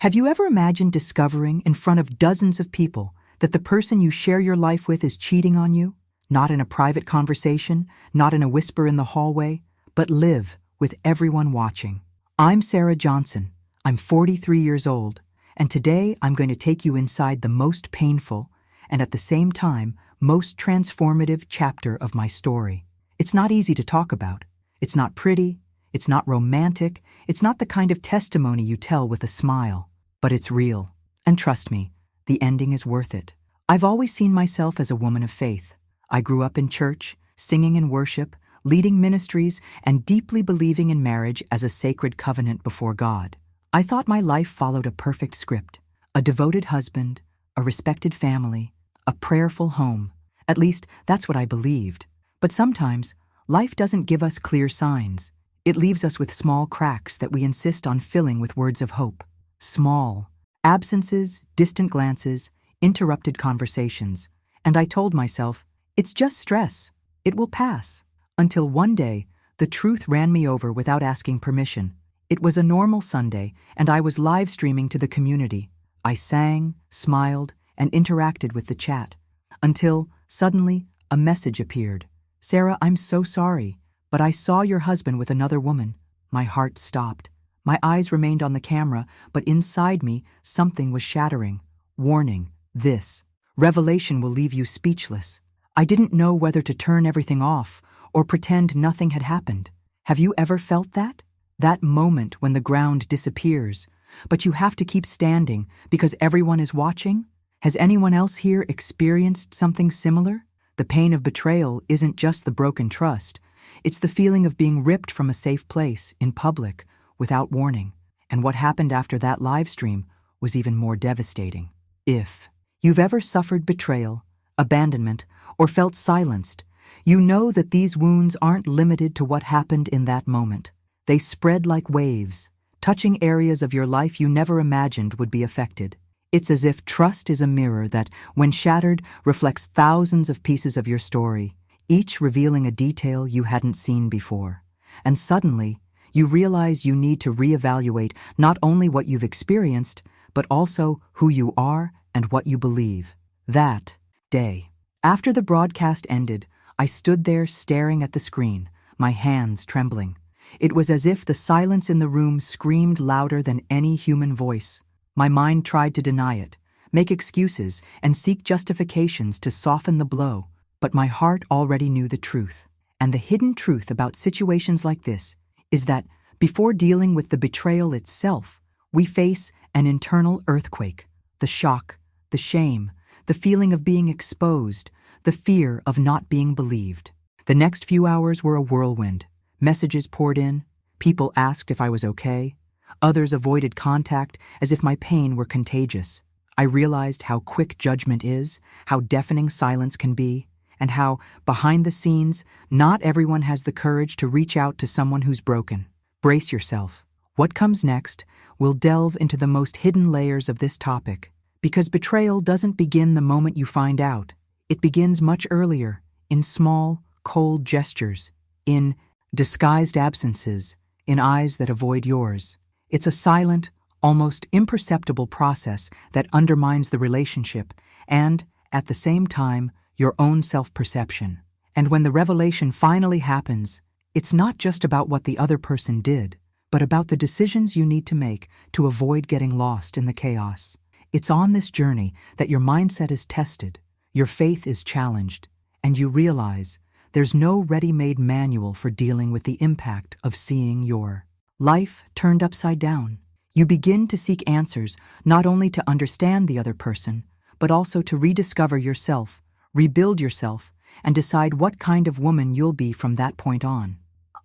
Have you ever imagined discovering in front of dozens of people that the person you share your life with is cheating on you? Not in a private conversation, not in a whisper in the hallway, but live with everyone watching. I'm Sarah Johnson. I'm 43 years old, and today I'm going to take you inside the most painful and at the same time most transformative chapter of my story. It's not easy to talk about. It's not pretty. It's not romantic. It's not the kind of testimony you tell with a smile. But it's real. And trust me, the ending is worth it. I've always seen myself as a woman of faith. I grew up in church, singing in worship, leading ministries, and deeply believing in marriage as a sacred covenant before God. I thought my life followed a perfect script: a devoted husband, a respected family, a prayerful home. At least, that's what I believed. But sometimes, life doesn't give us clear signs. It leaves us with small cracks that we insist on filling with words of hope. Small absences, distant glances, interrupted conversations. And I told myself, it's just stress. It will pass. Until one day, the truth ran me over without asking permission. It was a normal Sunday, and I was live streaming to the community. I sang, smiled, and interacted with the chat. Until, suddenly, a message appeared. "Sarah, I'm so sorry, but I saw your husband with another woman." My heart stopped. My eyes remained on the camera, but inside me, something was shattering. Warning, this revelation will leave you speechless. I didn't know whether to turn everything off or pretend nothing had happened. Have you ever felt that? That moment when the ground disappears, but you have to keep standing because everyone is watching? Has anyone else here experienced something similar? The pain of betrayal isn't just the broken trust. It's the feeling of being ripped from a safe place in public without warning. And what happened after that live stream was even more devastating. If you've ever suffered betrayal, abandonment, or felt silenced, you know that these wounds aren't limited to what happened in that moment. They spread like waves, touching areas of your life you never imagined would be affected. It's as if trust is a mirror that, when shattered, reflects thousands of pieces of your story, each revealing a detail you hadn't seen before. And suddenly, you realize you need to reevaluate not only what you've experienced, but also who you are and what you believe. That day, after the broadcast ended, I stood there staring at the screen, my hands trembling. It was as if the silence in the room screamed louder than any human voice. My mind tried to deny it, make excuses, and seek justifications to soften the blow, but my heart already knew the truth. And the hidden truth about situations like this is that before dealing with the betrayal itself, we face an internal earthquake: the shock, the shame, the feeling of being exposed, the fear of not being believed. The next few hours were a whirlwind. Messages poured in. People asked if I was okay. Others avoided contact as if my pain were contagious. I realized how quick judgment is, how deafening silence can be, and how, behind the scenes, not everyone has the courage to reach out to someone who's broken. Brace yourself. What comes next will delve into the most hidden layers of this topic, because betrayal doesn't begin the moment you find out. It begins much earlier, in small, cold gestures, in disguised absences, in eyes that avoid yours. It's a silent, almost imperceptible process that undermines the relationship and, at the same time, your own self-perception. And when the revelation finally happens, it's not just about what the other person did, but about the decisions you need to make to avoid getting lost in the chaos. It's on this journey that your mindset is tested, your faith is challenged, and you realize there's no ready-made manual for dealing with the impact of seeing your life turned upside down. You begin to seek answers not only to understand the other person, but also to rediscover yourself, rebuild yourself, and decide what kind of woman you'll be from that point on.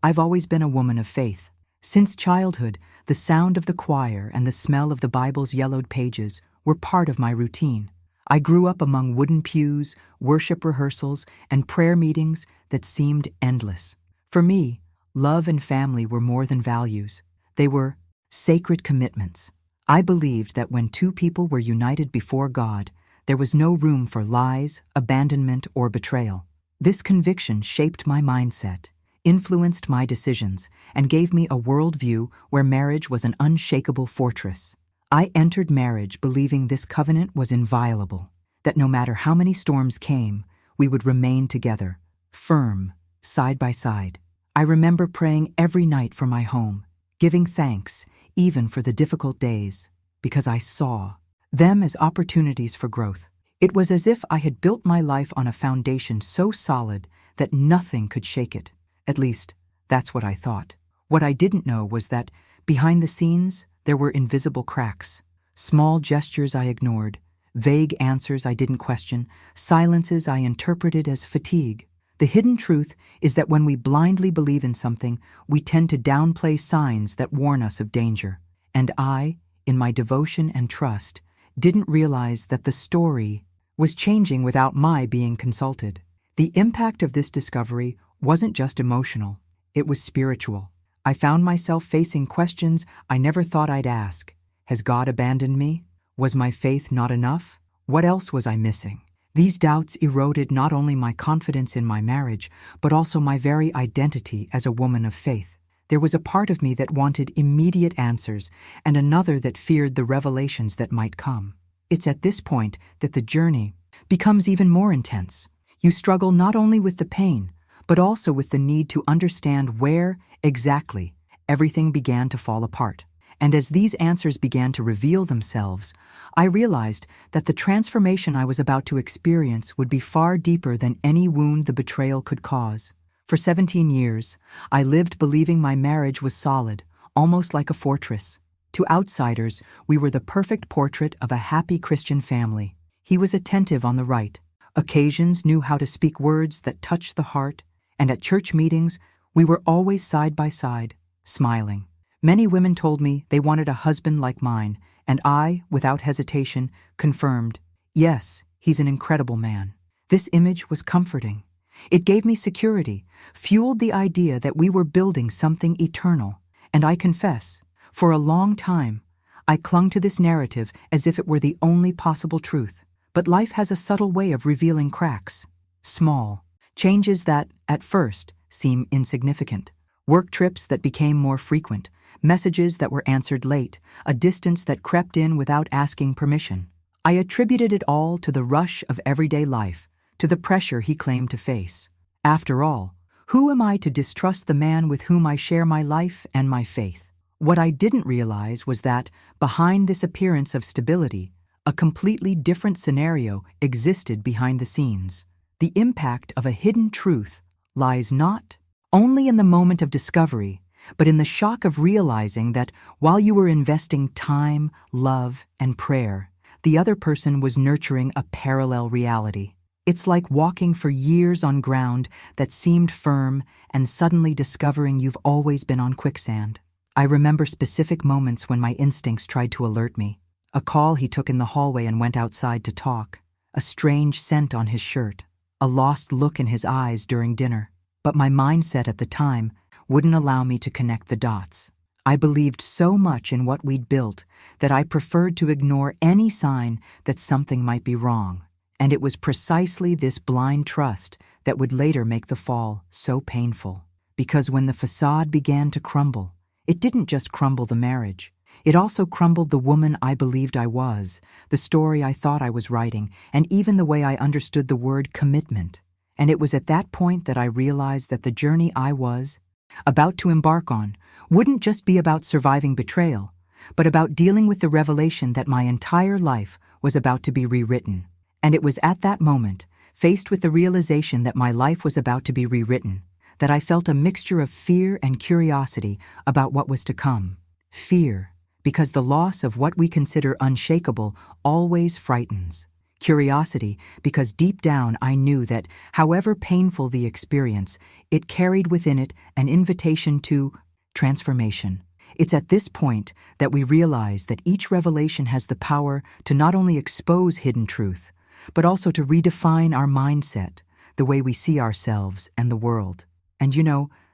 I've always been a woman of faith. Since childhood, the sound of the choir and the smell of the Bible's yellowed pages were part of my routine. I grew up among wooden pews, worship rehearsals, and prayer meetings that seemed endless. For me, love and family were more than values. They were sacred commitments. I believed that when two people were united before God, there was no room for lies, abandonment, or betrayal. This conviction shaped my mindset, influenced my decisions, and gave me a worldview where marriage was an unshakable fortress. I entered marriage believing this covenant was inviolable, that no matter how many storms came, we would remain together, firm, side by side. I remember praying every night for my home, giving thanks even for the difficult days, because I saw them as opportunities for growth. It was as if I had built my life on a foundation so solid that nothing could shake it. At least, that's what I thought. What I didn't know was that, behind the scenes, there were invisible cracks. Small gestures I ignored, vague answers I didn't question, silences I interpreted as fatigue. The hidden truth is that when we blindly believe in something, we tend to downplay signs that warn us of danger. And I, in my devotion and trust, didn't realize that the story was changing without my being consulted. The impact of this discovery wasn't just emotional, it was spiritual. I found myself facing questions I never thought I'd ask. Has God abandoned me? Was my faith not enough? What else was I missing? These doubts eroded not only my confidence in my marriage, but also my very identity as a woman of faith. There was a part of me that wanted immediate answers, and another that feared the revelations that might come. It's at this point that the journey becomes even more intense. You struggle not only with the pain, but also with the need to understand where, exactly, everything began to fall apart. And as these answers began to reveal themselves, I realized that the transformation I was about to experience would be far deeper than any wound the betrayal could cause. For 17 years, I lived believing my marriage was solid, almost like a fortress. To outsiders, we were the perfect portrait of a happy Christian family. He was attentive on the right. Occasions knew how to speak words that touched the heart, and at church meetings, we were always side by side, smiling. Many women told me they wanted a husband like mine, and I, without hesitation, confirmed, yes, he's an incredible man. This image was comforting. It gave me security, fueled the idea that we were building something eternal. And I confess, for a long time, I clung to this narrative as if it were the only possible truth. But life has a subtle way of revealing cracks. Small changes that, at first, seem insignificant. Work trips that became more frequent, messages that were answered late, a distance that crept in without asking permission. I attributed it all to the rush of everyday life, to the pressure he claimed to face. After all, who am I to distrust the man with whom I share my life and my faith? What I didn't realize was that, behind this appearance of stability, a completely different scenario existed behind the scenes. The impact of a hidden truth lies not only in the moment of discovery, but in the shock of realizing that while you were investing time, love, and prayer, the other person was nurturing a parallel reality. It's like walking for years on ground that seemed firm and suddenly discovering you've always been on quicksand. I remember specific moments when my instincts tried to alert me. A call he took in the hallway and went outside to talk, a strange scent on his shirt, a lost look in his eyes during dinner. But my mindset at the time wouldn't allow me to connect the dots. I believed so much in what we'd built that I preferred to ignore any sign that something might be wrong. And it was precisely this blind trust that would later make the fall so painful. Because when the facade began to crumble, it didn't just crumble the marriage. It also crumbled the woman I believed I was, the story I thought I was writing, and even the way I understood the word commitment. And it was at that point that I realized that the journey I was about to embark on wouldn't just be about surviving betrayal, but about dealing with the revelation that my entire life was about to be rewritten. And it was at that moment, faced with the realization that my life was about to be rewritten, that I felt a mixture of fear and curiosity about what was to come. Fear, because the loss of what we consider unshakable always frightens. Curiosity, because deep down I knew that, however painful the experience, it carried within it an invitation to transformation. It's at this point that we realize that each revelation has the power to not only expose hidden truth, but also to redefine our mindset, the way we see ourselves and the world. And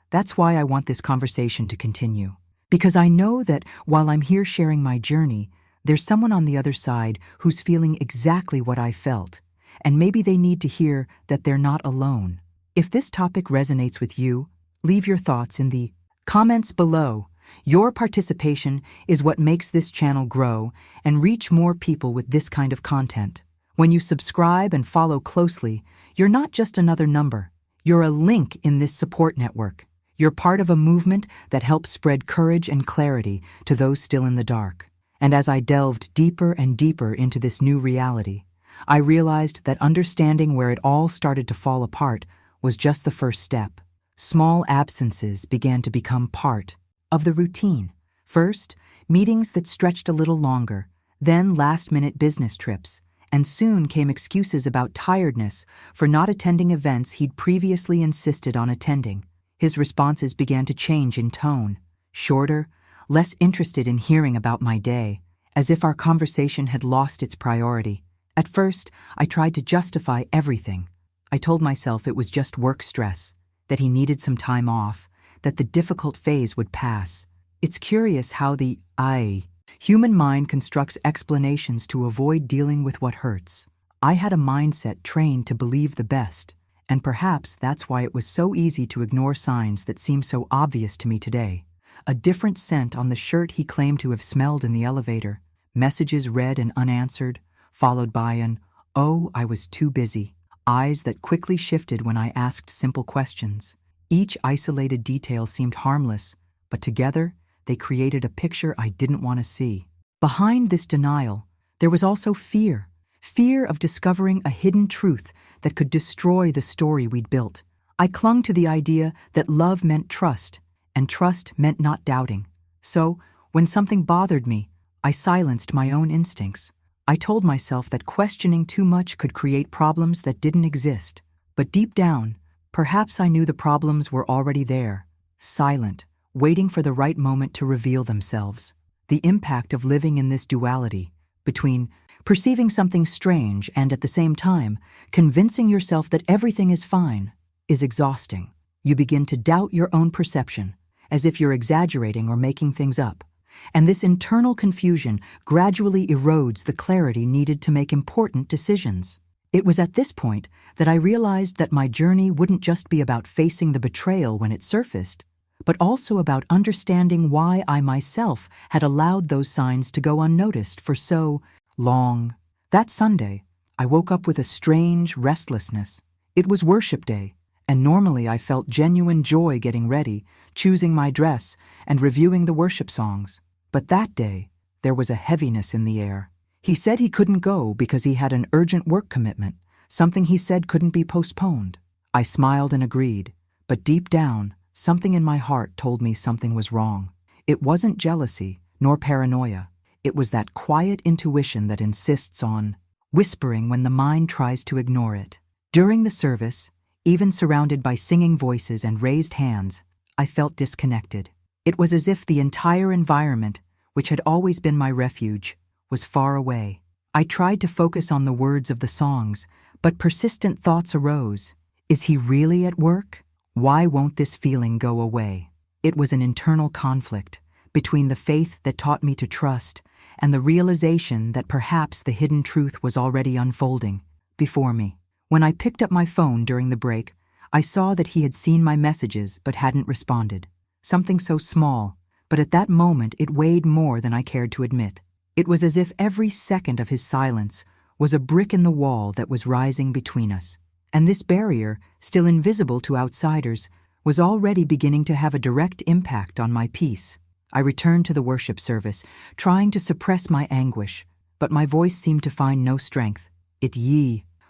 that's why I want this conversation to continue. Because I know that while I'm here sharing my journey, there's someone on the other side who's feeling exactly what I felt, and maybe they need to hear that they're not alone. If this topic resonates with you, leave your thoughts in the comments below. Your participation is what makes this channel grow and reach more people with this kind of content. When you subscribe and follow closely, you're not just another number. You're a link in this support network. You're part of a movement that helps spread courage and clarity to those still in the dark. And as I delved deeper and deeper into this new reality, I realized that understanding where it all started to fall apart was just the first step. Small absences began to become part of the routine. First, meetings that stretched a little longer, then last-minute business trips, and soon came excuses about tiredness for not attending events he'd previously insisted on attending. His responses began to change in tone, shorter, less interested in hearing about my day, as if our conversation had lost its priority. At first, I tried to justify everything. I told myself it was just work stress, that he needed some time off, that the difficult phase would pass. It's curious how the human mind constructs explanations to avoid dealing with what hurts. I had a mindset trained to believe the best, and perhaps that's why it was so easy to ignore signs that seem so obvious to me today. A different scent on the shirt he claimed to have smelled in the elevator, messages read and unanswered, followed by an, "Oh, I was too busy," eyes that quickly shifted when I asked simple questions. Each isolated detail seemed harmless, but together, they created a picture I didn't want to see. Behind this denial, there was also fear. Fear of discovering a hidden truth that could destroy the story we'd built. I clung to the idea that love meant trust, and trust meant not doubting. So, when something bothered me, I silenced my own instincts. I told myself that questioning too much could create problems that didn't exist. But deep down, perhaps I knew the problems were already there, silent, waiting for the right moment to reveal themselves. The impact of living in this duality, between perceiving something strange and at the same time convincing yourself that everything is fine, is exhausting. You begin to doubt your own perception, as if you're exaggerating or making things up. And this internal confusion gradually erodes the clarity needed to make important decisions. It was at this point that I realized that my journey wouldn't just be about facing the betrayal when it surfaced, but also about understanding why I myself had allowed those signs to go unnoticed for so long. That Sunday, I woke up with a strange restlessness. It was worship day, and normally I felt genuine joy getting ready, choosing my dress, and reviewing the worship songs. But that day, there was a heaviness in the air. He said he couldn't go because he had an urgent work commitment, something he said couldn't be postponed. I smiled and agreed, but deep down, something in my heart told me something was wrong. It wasn't jealousy, nor paranoia. It was that quiet intuition that insists on whispering when the mind tries to ignore it. During the service, even surrounded by singing voices and raised hands, I felt disconnected. It was as if the entire environment, which had always been my refuge, was far away. I tried to focus on the words of the songs, but persistent thoughts arose. Is he really at work? Why won't this feeling go away? It was an internal conflict between the faith that taught me to trust and the realization that perhaps the hidden truth was already unfolding before me. When I picked up my phone during the break, I saw that he had seen my messages but hadn't responded. Something so small, but at that moment it weighed more than I cared to admit. It was as if every second of his silence was a brick in the wall that was rising between us. And this barrier, still invisible to outsiders, was already beginning to have a direct impact on my peace. I returned to the worship service, trying to suppress my anguish, but my voice seemed to find no strength. It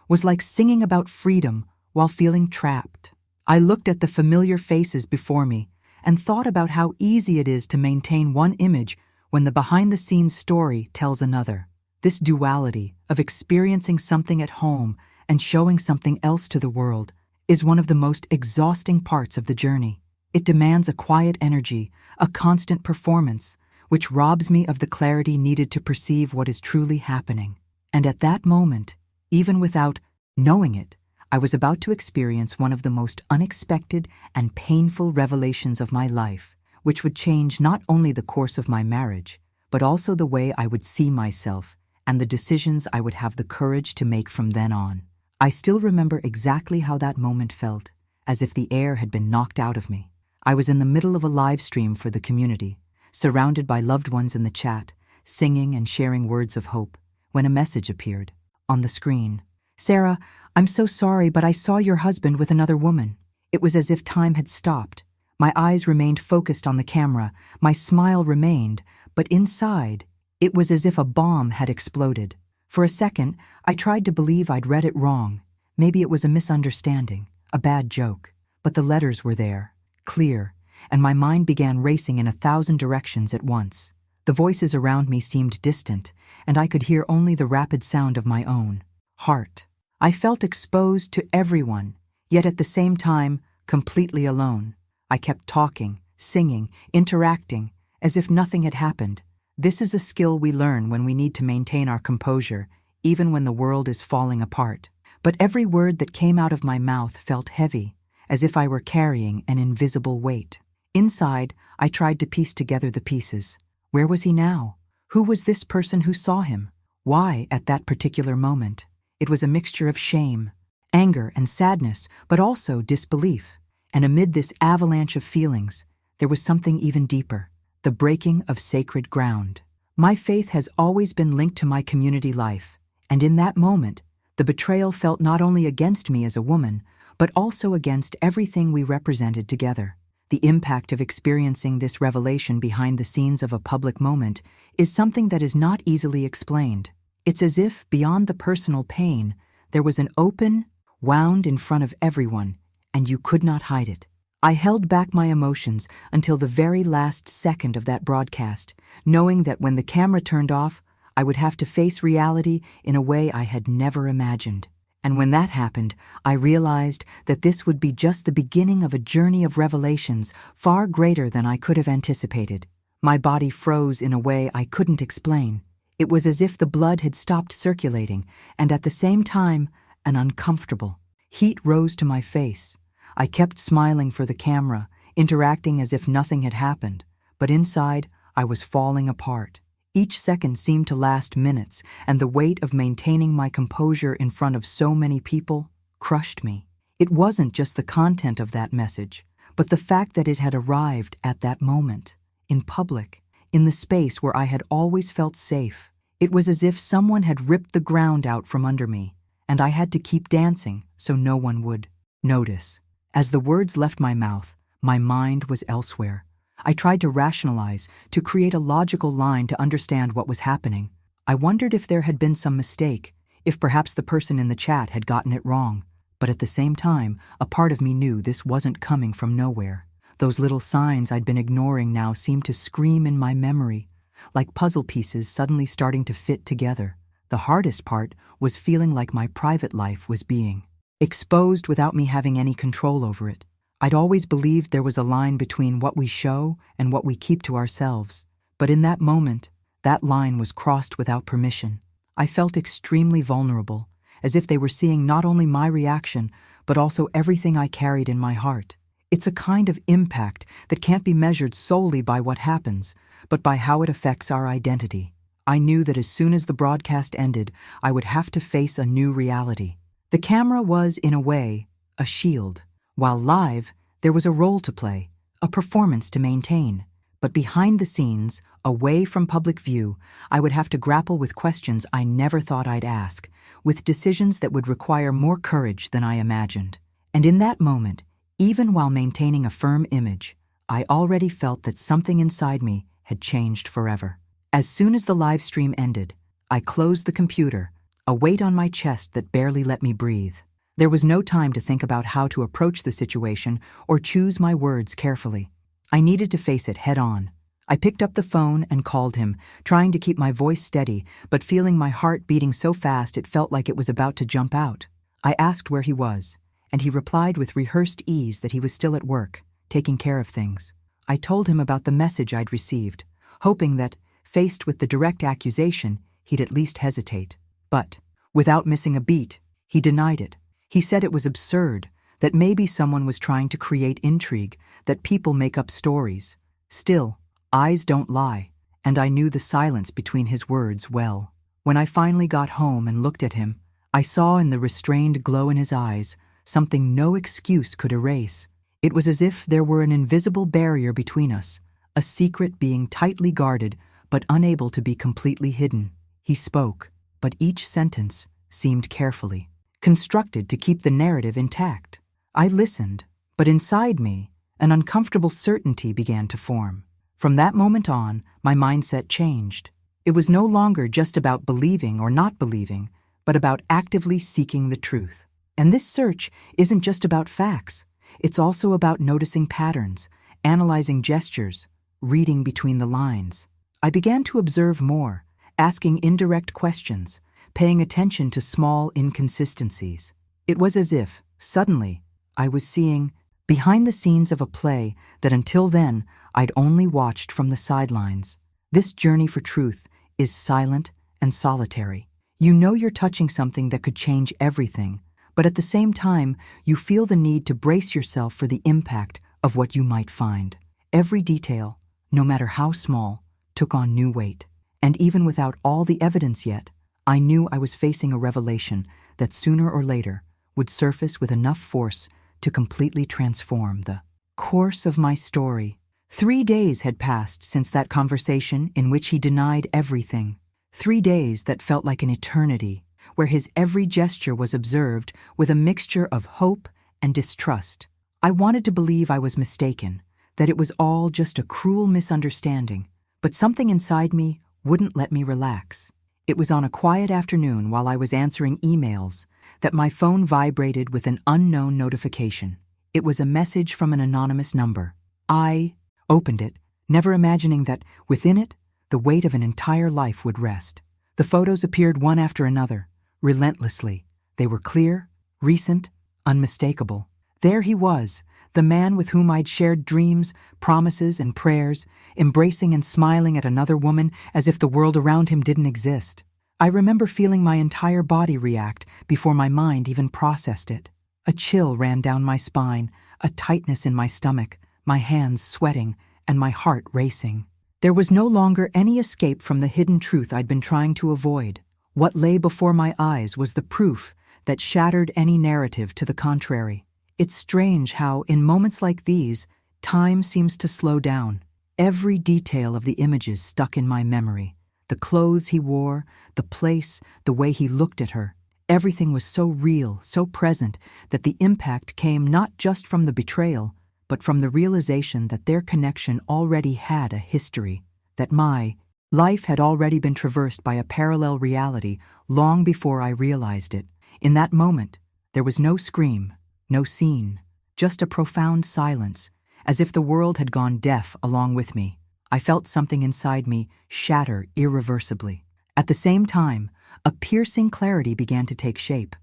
was like singing about freedom while feeling trapped. I looked at the familiar faces before me and thought about how easy it is to maintain one image when the behind-the-scenes story tells another. This duality of experiencing something at home and showing something else to the world is one of the most exhausting parts of the journey. It demands a quiet energy, a constant performance, which robs me of the clarity needed to perceive what is truly happening. And at that moment, even without knowing it, I was about to experience one of the most unexpected and painful revelations of my life, which would change not only the course of my marriage, but also the way I would see myself and the decisions I would have the courage to make from then on. I still remember exactly how that moment felt, as if the air had been knocked out of me. I was in the middle of a live stream for the community, surrounded by loved ones in the chat, singing and sharing words of hope, when a message appeared on the screen. "Sarah, I'm so sorry, but I saw your husband with another woman." It was as if time had stopped. My eyes remained focused on the camera, my smile remained, but inside, it was as if a bomb had exploded. For a second, I tried to believe I'd read it wrong. Maybe it was a misunderstanding, a bad joke. But the letters were there, clear, and my mind began racing in 1,000 directions at once. The voices around me seemed distant, and I could hear only the rapid sound of my own heart. I felt exposed to everyone, yet at the same time, completely alone. I kept talking, singing, interacting, as if nothing had happened. This is a skill we learn when we need to maintain our composure, even when the world is falling apart. But every word that came out of my mouth felt heavy, as if I were carrying an invisible weight. Inside, I tried to piece together the pieces. Where was he now? Who was this person who saw him? Why at that particular moment? It was a mixture of shame, anger, and sadness, but also disbelief. And amid this avalanche of feelings, there was something even deeper, the breaking of sacred ground. My faith has always been linked to my community life, and in that moment, the betrayal felt not only against me as a woman, but also against everything we represented together. The impact of experiencing this revelation behind the scenes of a public moment is something that is not easily explained. It's as if, beyond the personal pain, there was an open wound in front of everyone, and you could not hide it. I held back my emotions until the very last second of that broadcast, knowing that when the camera turned off, I would have to face reality in a way I had never imagined. And when that happened, I realized that this would be just the beginning of a journey of revelations far greater than I could have anticipated. My body froze in a way I couldn't explain. It was as if the blood had stopped circulating, and at the same time, an uncomfortable heat rose to my face. I kept smiling for the camera, interacting as if nothing had happened, but inside, I was falling apart. Each second seemed to last minutes, and the weight of maintaining my composure in front of so many people crushed me. It wasn't just the content of that message, but the fact that it had arrived at that moment, in public, in the space where I had always felt safe. It was as if someone had ripped the ground out from under me, and I had to keep dancing so no one would notice. As the words left my mouth, my mind was elsewhere. I tried to rationalize, to create a logical line to understand what was happening. I wondered if there had been some mistake, if perhaps the person in the chat had gotten it wrong. But at the same time, a part of me knew this wasn't coming from nowhere. Those little signs I'd been ignoring now seemed to scream in my memory, like puzzle pieces suddenly starting to fit together. The hardest part was feeling like my private life was being exposed without me having any control over it. I'd always believed there was a line between what we show and what we keep to ourselves. But in that moment, that line was crossed without permission. I felt extremely vulnerable, as if they were seeing not only my reaction, but also everything I carried in my heart. It's a kind of impact that can't be measured solely by what happens, but by how it affects our identity. I knew that as soon as the broadcast ended, I would have to face a new reality. The camera was, in a way, a shield. While live, there was a role to play, a performance to maintain. But behind the scenes, away from public view, I would have to grapple with questions I never thought I'd ask, with decisions that would require more courage than I imagined. And in that moment, even while maintaining a firm image, I already felt that something inside me had changed forever. As soon as the live stream ended, I closed the computer, a weight on my chest that barely let me breathe. There was no time to think about how to approach the situation or choose my words carefully. I needed to face it head on. I picked up the phone and called him, trying to keep my voice steady, but feeling my heart beating so fast it felt like it was about to jump out. I asked where he was, and he replied with rehearsed ease that he was still at work, taking care of things. I told him about the message I'd received, hoping that, faced with the direct accusation, he'd at least hesitate. But, without missing a beat, he denied it. He said it was absurd, that maybe someone was trying to create intrigue, that people make up stories. Still, eyes don't lie, and I knew the silence between his words well. When I finally got home and looked at him, I saw in the restrained glow in his eyes something no excuse could erase. It was as if there were an invisible barrier between us, a secret being tightly guarded but unable to be completely hidden. He spoke, but each sentence seemed carefully constructed to keep the narrative intact. I listened, but inside me, an uncomfortable certainty began to form. From that moment on, my mindset changed. It was no longer just about believing or not believing, but about actively seeking the truth. And this search isn't just about facts. It's also about noticing patterns, analyzing gestures, reading between the lines. I began to observe more, asking indirect questions, paying attention to small inconsistencies. It was as if, suddenly, I was seeing behind the scenes of a play that until then I'd only watched from the sidelines. This journey for truth is silent and solitary. You know you're touching something that could change everything, but at the same time, you feel the need to brace yourself for the impact of what you might find. Every detail, no matter how small, took on new weight. And even without all the evidence yet, I knew I was facing a revelation that sooner or later would surface with enough force to completely transform the course of my story. 3 days had passed since that conversation in which he denied everything. 3 days that felt like an eternity, where his every gesture was observed with a mixture of hope and distrust. I wanted to believe I was mistaken, that it was all just a cruel misunderstanding, but something inside me wouldn't let me relax. It was on a quiet afternoon while I was answering emails that my phone vibrated with an unknown notification. It was a message from an anonymous number. I opened it, never imagining that within it, the weight of an entire life would rest. The photos appeared one after another, relentlessly. They were clear, recent, unmistakable. There he was, the man with whom I'd shared dreams, promises, and prayers, embracing and smiling at another woman as if the world around him didn't exist. I remember feeling my entire body react before my mind even processed it. A chill ran down my spine, a tightness in my stomach, my hands sweating, and my heart racing. There was no longer any escape from the hidden truth I'd been trying to avoid. What lay before my eyes was the proof that shattered any narrative to the contrary. It's strange how, in moments like these, time seems to slow down. Every detail of the images stuck in my memory. The clothes he wore, the place, the way he looked at her. Everything was so real, so present, that the impact came not just from the betrayal, but from the realization that their connection already had a history, that my life had already been traversed by a parallel reality long before I realized it. In that moment, there was no scream, no scene, just a profound silence, as if the world had gone deaf along with me. I felt something inside me shatter irreversibly. At the same time, a piercing clarity began to take shape.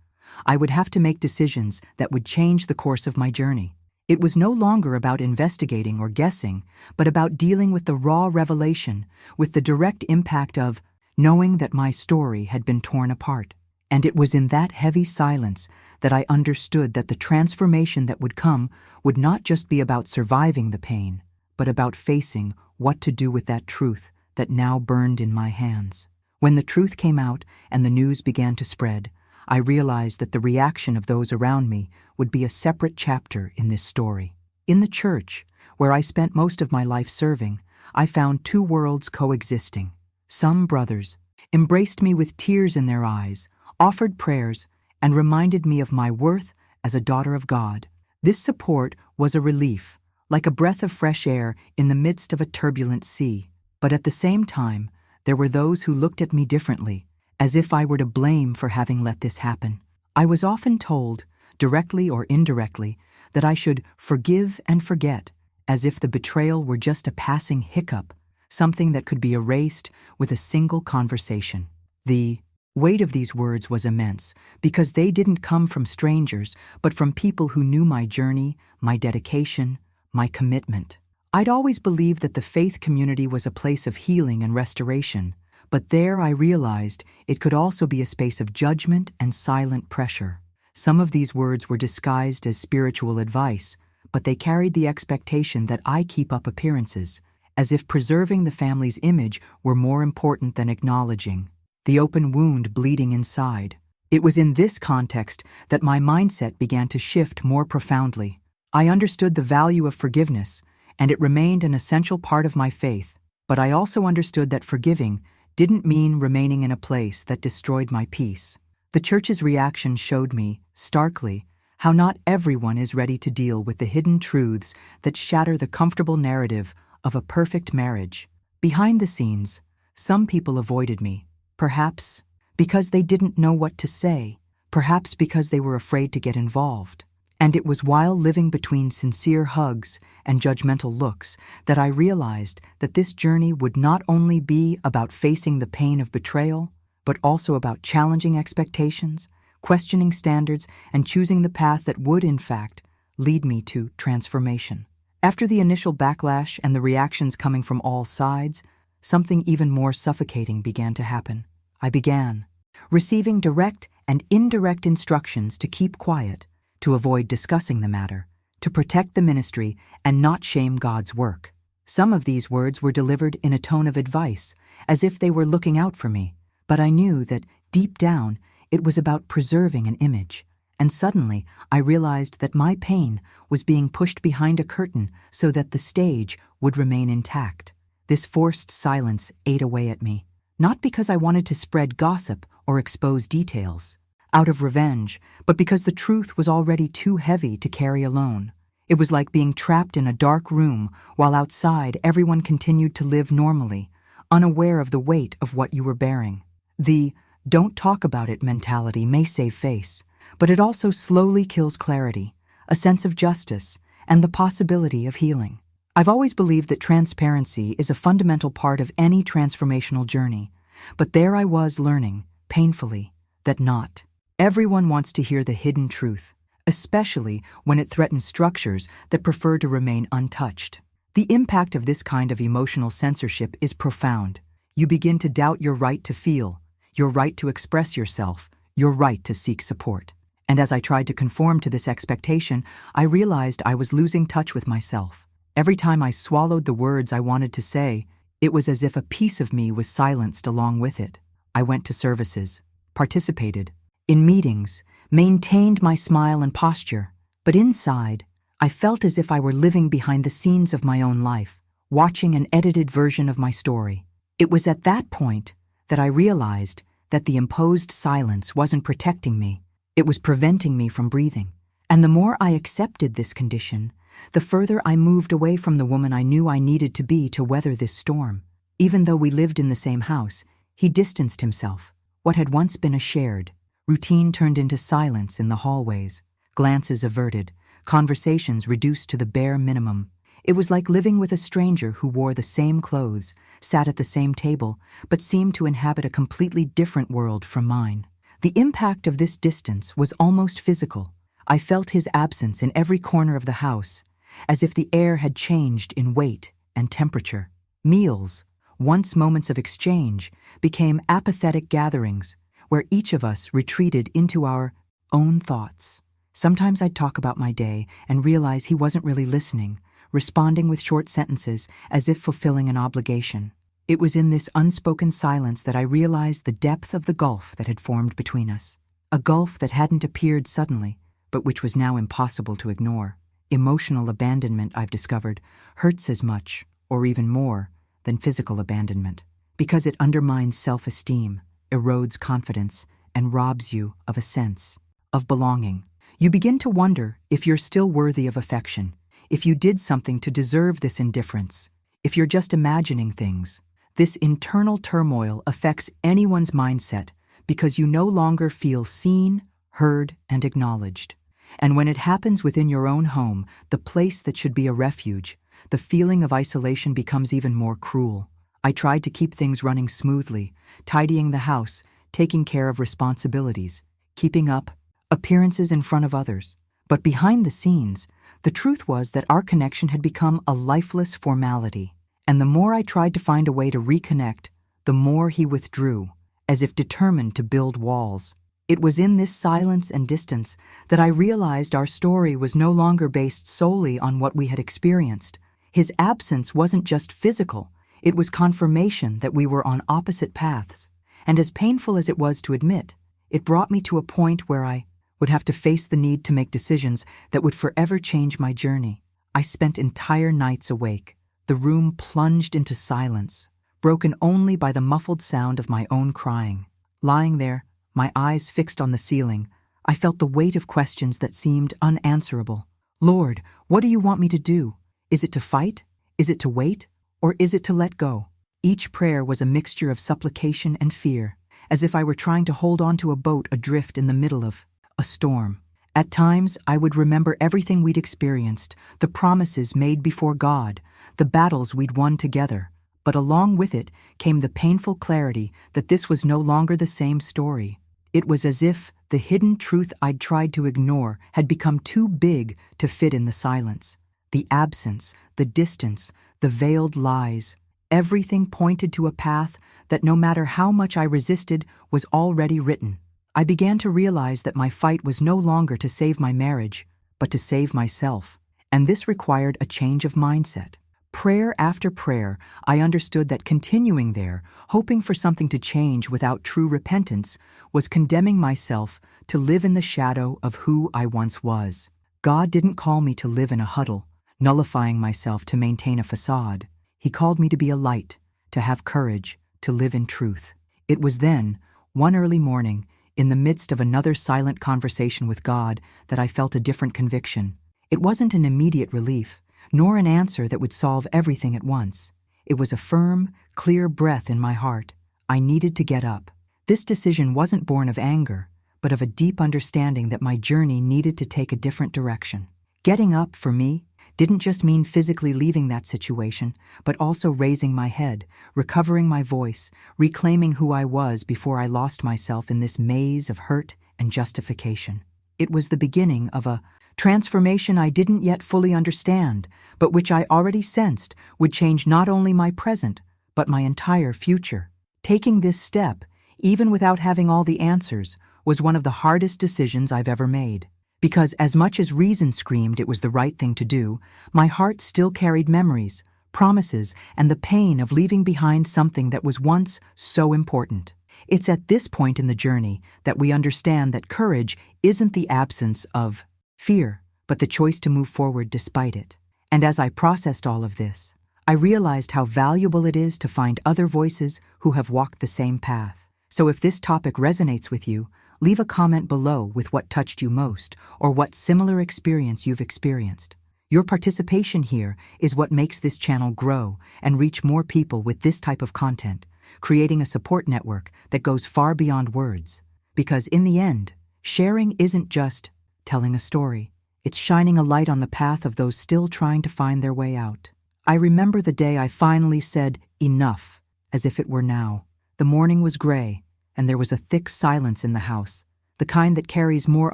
I would have to make decisions that would change the course of my journey. It was no longer about investigating or guessing, but about dealing with the raw revelation, with the direct impact of knowing that my story had been torn apart. And it was in that heavy silence that I understood that the transformation that would come would not just be about surviving the pain, but about facing what to do with that truth that now burned in my hands. When the truth came out and the news began to spread, I realized that the reaction of those around me would be a separate chapter in this story. In the church, where I spent most of my life serving, I found two worlds coexisting. Some brothers embraced me with tears in their eyes, offered prayers, and reminded me of my worth as a daughter of God. This support was a relief, like a breath of fresh air in the midst of a turbulent sea. But at the same time, there were those who looked at me differently, as if I were to blame for having let this happen. I was often told, directly or indirectly, that I should forgive and forget, as if the betrayal were just a passing hiccup, something that could be erased with a single conversation. The weight of these words was immense, because they didn't come from strangers, but from people who knew my journey, my dedication, my commitment. I'd always believed that the faith community was a place of healing and restoration, but there I realized it could also be a space of judgment and silent pressure. Some of these words were disguised as spiritual advice, but they carried the expectation that I keep up appearances, as if preserving the family's image were more important than acknowledging the open wound bleeding inside. It was in this context that my mindset began to shift more profoundly. I understood the value of forgiveness, and it remained an essential part of my faith. But I also understood that forgiving didn't mean remaining in a place that destroyed my peace. The church's reaction showed me, starkly, how not everyone is ready to deal with the hidden truths that shatter the comfortable narrative of a perfect marriage. Behind the scenes, some people avoided me, perhaps because they didn't know what to say, perhaps because they were afraid to get involved. And it was while living between sincere hugs and judgmental looks that I realized that this journey would not only be about facing the pain of betrayal, but also about challenging expectations, questioning standards, and choosing the path that would, in fact, lead me to transformation. After the initial backlash and the reactions coming from all sides, something even more suffocating began to happen. I began receiving direct and indirect instructions to keep quiet, to avoid discussing the matter, to protect the ministry and not shame God's work. Some of these words were delivered in a tone of advice, as if they were looking out for me, but I knew that, deep down, it was about preserving an image. And suddenly, I realized that my pain was being pushed behind a curtain so that the stage would remain intact. This forced silence ate away at me, not because I wanted to spread gossip or expose details out of revenge, but because the truth was already too heavy to carry alone. It was like being trapped in a dark room while outside everyone continued to live normally, unaware of the weight of what you were bearing. The "don't talk about it" mentality may save face, but it also slowly kills clarity, a sense of justice, and the possibility of healing. I've always believed that transparency is a fundamental part of any transformational journey, but there I was learning, painfully, that not everyone wants to hear the hidden truth, especially when it threatens structures that prefer to remain untouched. The impact of this kind of emotional censorship is profound. You begin to doubt your right to feel, your right to express yourself, your right to seek support. And as I tried to conform to this expectation, I realized I was losing touch with myself. Every time I swallowed the words I wanted to say, it was as if a piece of me was silenced along with it. I went to services, participated in meetings, maintained my smile and posture, but inside, I felt as if I were living behind the scenes of my own life, watching an edited version of my story. It was at that point that I realized that the imposed silence wasn't protecting me, it was preventing me from breathing. And the more I accepted this condition, the further I moved away from the woman I knew I needed to be to weather this storm. Even though we lived in the same house, he distanced himself. What had once been a shared routine turned into silence in the hallways, glances averted, conversations reduced to the bare minimum. It was like living with a stranger who wore the same clothes, sat at the same table, but seemed to inhabit a completely different world from mine. The impact of this distance was almost physical. I felt his absence in every corner of the house, as if the air had changed in weight and temperature. Meals, once moments of exchange, became apathetic gatherings, where each of us retreated into our own thoughts. Sometimes I'd talk about my day and realize he wasn't really listening, responding with short sentences as if fulfilling an obligation. It was in this unspoken silence that I realized the depth of the gulf that had formed between us. A gulf that hadn't appeared suddenly, but which was now impossible to ignore. Emotional abandonment, I've discovered, hurts as much, or even more, than physical abandonment, because it undermines self-esteem, erodes confidence, and robs you of a sense of belonging. You begin to wonder if you're still worthy of affection, if you did something to deserve this indifference, if you're just imagining things. This internal turmoil affects anyone's mindset because you no longer feel seen, heard, and acknowledged. And when it happens within your own home, the place that should be a refuge, the feeling of isolation becomes even more cruel. I tried to keep things running smoothly, tidying the house, taking care of responsibilities, keeping up appearances in front of others. But behind the scenes, the truth was that our connection had become a lifeless formality. And the more I tried to find a way to reconnect, the more he withdrew, as if determined to build walls. It was in this silence and distance that I realized our story was no longer based solely on what we had experienced. His absence wasn't just physical, it was confirmation that we were on opposite paths. And as painful as it was to admit, it brought me to a point where I would have to face the need to make decisions that would forever change my journey. I spent entire nights awake, the room plunged into silence, broken only by the muffled sound of my own crying. Lying there, my eyes fixed on the ceiling, I felt the weight of questions that seemed unanswerable. Lord, what do you want me to do? Is it to fight? Is it to wait? Or is it to let go? Each prayer was a mixture of supplication and fear, as if I were trying to hold on to a boat adrift in the middle of a storm. At times, I would remember everything we'd experienced, the promises made before God, the battles we'd won together. But along with it came the painful clarity that this was no longer the same story. It was as if the hidden truth I'd tried to ignore had become too big to fit in the silence. The absence, the distance, the veiled lies, everything pointed to a path that no matter how much I resisted was already written. I began to realize that my fight was no longer to save my marriage, but to save myself. And this required a change of mindset. Prayer after prayer, I understood that continuing there, hoping for something to change without true repentance, was condemning myself to live in the shadow of who I once was. God didn't call me to live in a huddle, nullifying myself to maintain a facade. He called me to be a light, to have courage, to live in truth. It was then, one early morning, in the midst of another silent conversation with God, that I felt a different conviction. It wasn't an immediate relief, nor an answer that would solve everything at once. It was a firm, clear breath in my heart. I needed to get up. This decision wasn't born of anger, but of a deep understanding that my journey needed to take a different direction. Getting up, for me, didn't just mean physically leaving that situation, but also raising my head, recovering my voice, reclaiming who I was before I lost myself in this maze of hurt and justification. It was the beginning of a transformation I didn't yet fully understand, but which I already sensed would change not only my present, but my entire future. Taking this step, even without having all the answers, was one of the hardest decisions I've ever made. Because as much as reason screamed it was the right thing to do, my heart still carried memories, promises, and the pain of leaving behind something that was once so important. It's at this point in the journey that we understand that courage isn't the absence of fear, but the choice to move forward despite it. And as I processed all of this, I realized how valuable it is to find other voices who have walked the same path. So if this topic resonates with you, leave a comment below with what touched you most or what similar experience you've experienced. Your participation here is what makes this channel grow and reach more people with this type of content, creating a support network that goes far beyond words. Because in the end, sharing isn't just telling a story. It's shining a light on the path of those still trying to find their way out. I remember the day I finally said, enough, as if it were now. The morning was gray, and there was a thick silence in the house, the kind that carries more